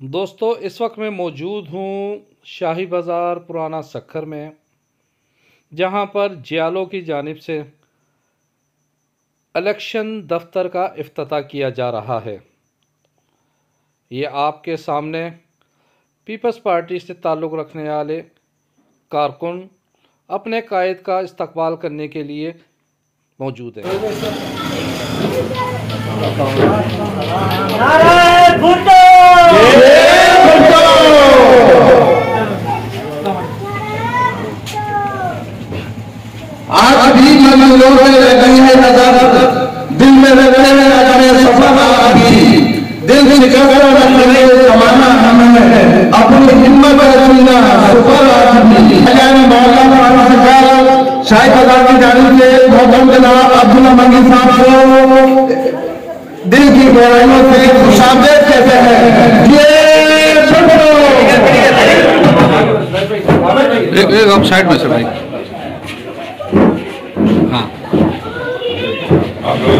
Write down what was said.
दोस्तों, इस वक्त मैं मौजूद हूँ शाही बाज़ार पुराना सक्खर में, जहाँ पर जियालों की जानिब से इलेक्शन दफ्तर का इफ्तिताह किया जा रहा है। ये आपके सामने पीपल्स पार्टी से ताल्लुक़ रखने वाले कारकुन अपने कायद का इस्तकबाल करने के लिए मौजूद हैं। आज भी मंगलों में लगी है नजर, दिल में रखते हैं अपने सफर अभी, दिल से कर रखने जमाना हमें अपनी हिम्मत रखना सफर अभी। शाही बाजार की जानिब से मोहतरम जनाब अब्दुल्ला मंगी साहब को दिल की गहराइयों से खुशामदीद कहते हैं। एक आप साइड में से भाई। हाँ, आप लोग